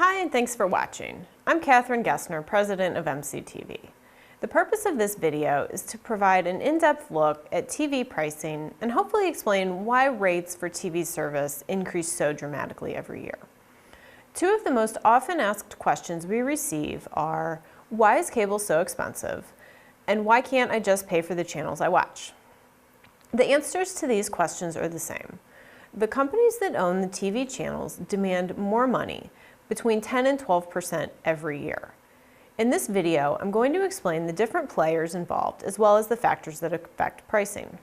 Hi, and thanks for watching. I'm Catherine Gessner, president of MCTV. The purpose of this video is to provide an in-depth look at TV pricing and hopefully explain why rates for TV service increase so dramatically every year. Two of the most often asked questions we receive are, why is cable so expensive? And why can't I just pay for the channels I watch? The answers to these questions are the same. The companies that own the TV channels demand more money, between 10 and 12% every year. In this video, I'm going to explain the different players involved as well as the factors that affect pricing.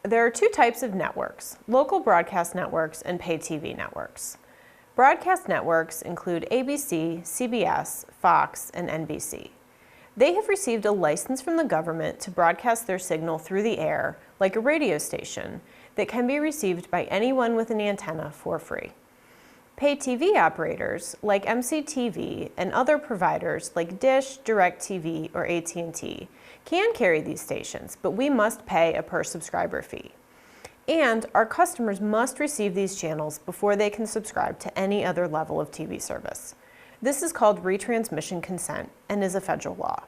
There are two types of networks, local broadcast networks and pay TV networks. Broadcast networks include ABC, CBS, Fox, and NBC. They have received a license from the government to broadcast their signal through the air, like a radio station, that can be received by anyone with an antenna for free. Pay TV operators like MCTV and other providers like Dish, DirecTV, or AT&T can carry these stations, but we must pay a per subscriber fee. And our customers must receive these channels before they can subscribe to any other level of TV service. This is called retransmission consent and is a federal law.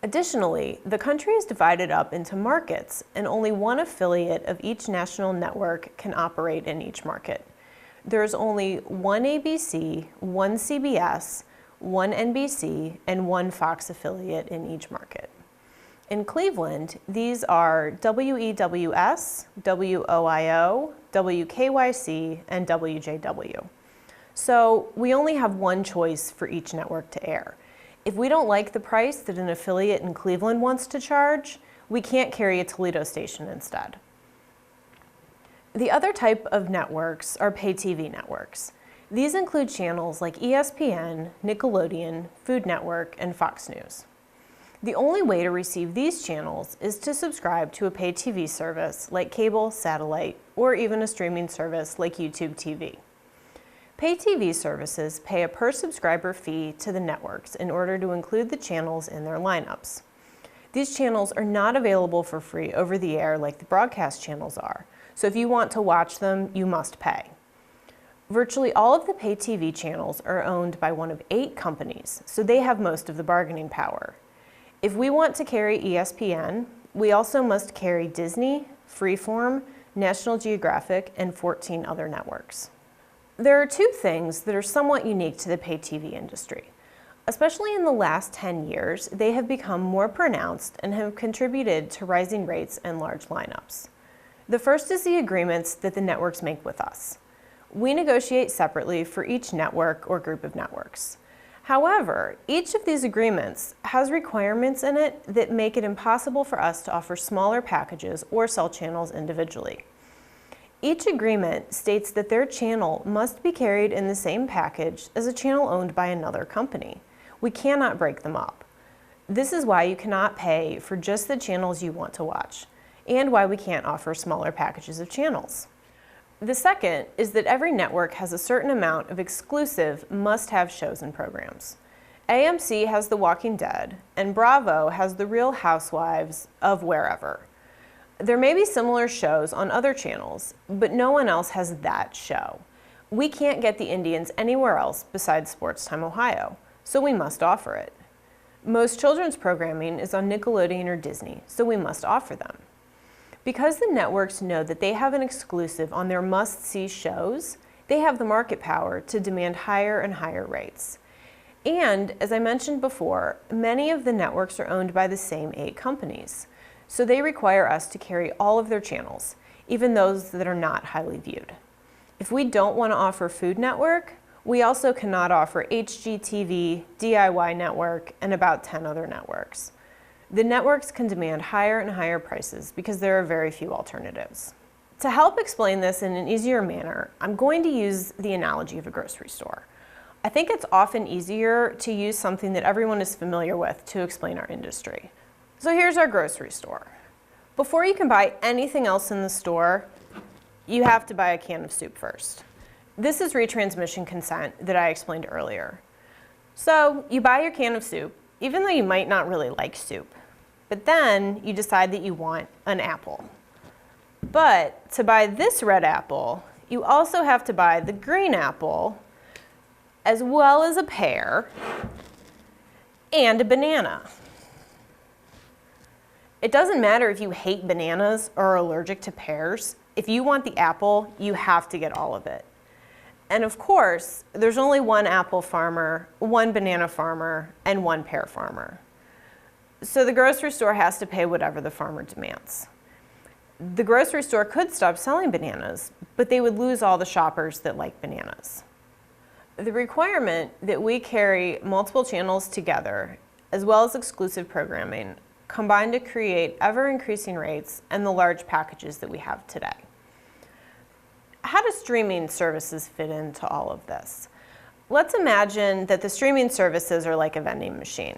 Additionally, the country is divided up into markets, and only one affiliate of each national network can operate in each market. There is only one ABC, one CBS, one NBC, and one Fox affiliate in each market. In Cleveland, these are WEWS, WOIO, WKYC, and WJW. So we only have one choice for each network to air. If we don't like the price that an affiliate in Cleveland wants to charge, we can't carry a Toledo station instead. The other type of networks are pay TV networks. These include channels like ESPN, Nickelodeon, Food Network, and Fox News. The only way to receive these channels is to subscribe to a pay TV service like cable, satellite, or even a streaming service like YouTube TV. Pay TV services pay a per subscriber fee to the networks in order to include the channels in their lineups. These channels are not available for free over the air like the broadcast channels are, so if you want to watch them, you must pay. Virtually all of the pay TV channels are owned by one of 8 companies, so they have most of the bargaining power. If we want to carry ESPN, we also must carry Disney, Freeform, National Geographic, and 14 other networks. There are two things that are somewhat unique to the pay TV industry. Especially in the last 10 years, they have become more pronounced and have contributed to rising rates and large lineups. The first is the agreements that the networks make with us. We negotiate separately for each network or group of networks. However, each of these agreements has requirements in it that make it impossible for us to offer smaller packages or sell channels individually. Each agreement states that their channel must be carried in the same package as a channel owned by another company. We cannot break them up. This is why you cannot pay for just the channels you want to watch, and why we can't offer smaller packages of channels. The second is that every network has a certain amount of exclusive must-have shows and programs. AMC has The Walking Dead, and Bravo has The Real Housewives of Wherever. There may be similar shows on other channels, but no one else has that show. We can't get the Indians anywhere else besides Sportstime Ohio, so we must offer it. Most children's programming is on Nickelodeon or Disney, so we must offer them. Because the networks know that they have an exclusive on their must-see shows, they have the market power to demand higher and higher rates. And, as I mentioned before, many of the networks are owned by the same 8 companies. So they require us to carry all of their channels, even those that are not highly viewed. If we don't want to offer Food Network, we also cannot offer HGTV, DIY Network, and about 10 other networks. The networks can demand higher and higher prices because there are very few alternatives. To help explain this in an easier manner, I'm going to use the analogy of a grocery store. I think it's often easier to use something that everyone is familiar with to explain our industry. So here's our grocery store. Before you can buy anything else in the store, you have to buy a can of soup first. This is retransmission consent that I explained earlier. So you buy your can of soup, even though you might not really like soup. But then you decide that you want an apple. But to buy this red apple, you also have to buy the green apple as well as a pear and a banana. It doesn't matter if you hate bananas or are allergic to pears. If you want the apple, you have to get all of it. And of course, there's only one apple farmer, one banana farmer, and one pear farmer. So the grocery store has to pay whatever the farmer demands. The grocery store could stop selling bananas, but they would lose all the shoppers that like bananas. The requirement that we carry multiple channels together, as well as exclusive programming, combine to create ever-increasing rates and the large packages that we have today. How do streaming services fit into all of this? Let's imagine that the streaming services are like a vending machine.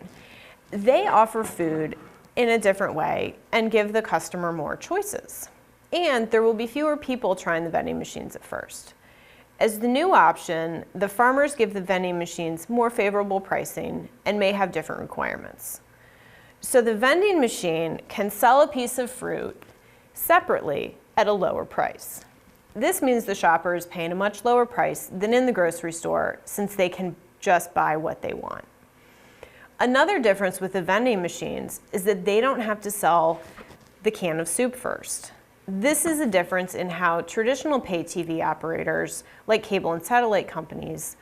They offer food in a different way and give the customer more choices. And there will be fewer people trying the vending machines at first. As the new option, the farmers give the vending machines more favorable pricing and may have different requirements. So the vending machine can sell a piece of fruit separately at a lower price. This means the shopper is paying a much lower price than in the grocery store since they can just buy what they want. Another difference with the vending machines is that they don't have to sell the can of soup first. This is a difference in how traditional pay TV operators, like cable and satellite companies,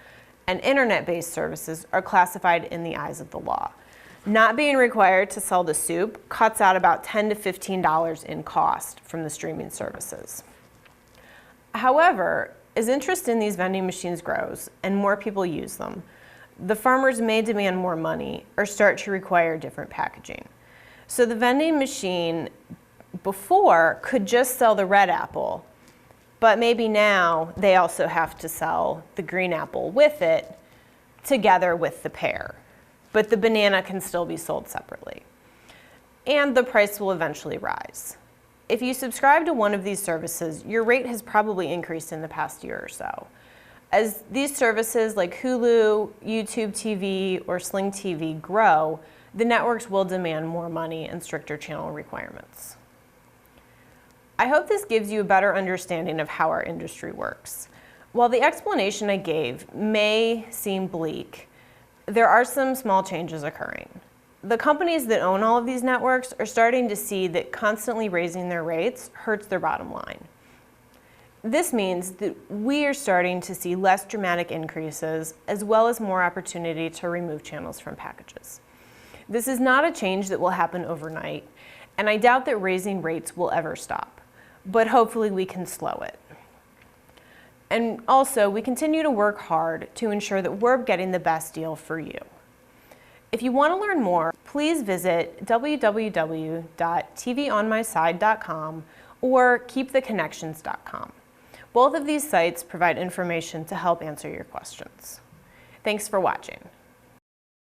and internet-based services are classified in the eyes of the law. Not being required to sell the soup cuts out about $10 to $15 in cost from the streaming services. However, as interest in these vending machines grows and more people use them, the farmers may demand more money or start to require different packaging. So the vending machine before could just sell the red apple, but maybe now they also have to sell the green apple with it together with the pear. But the banana can still be sold separately. And the price will eventually rise. If you subscribe to one of these services, your rate has probably increased in the past year or so. As these services like Hulu, YouTube TV, or Sling TV grow, the networks will demand more money and stricter channel requirements. I hope this gives you a better understanding of how our industry works. While the explanation I gave may seem bleak, there are some small changes occurring. The companies that own all of these networks are starting to see that constantly raising their rates hurts their bottom line. This means that we are starting to see less dramatic increases, as well as more opportunity to remove channels from packages. This is not a change that will happen overnight, and I doubt that raising rates will ever stop, but hopefully we can slow it. And also, we continue to work hard to ensure that we're getting the best deal for you. If you want to learn more, please visit www.tvonmyside.com or keeptheconnections.com. Both of these sites provide information to help answer your questions. Thanks for watching.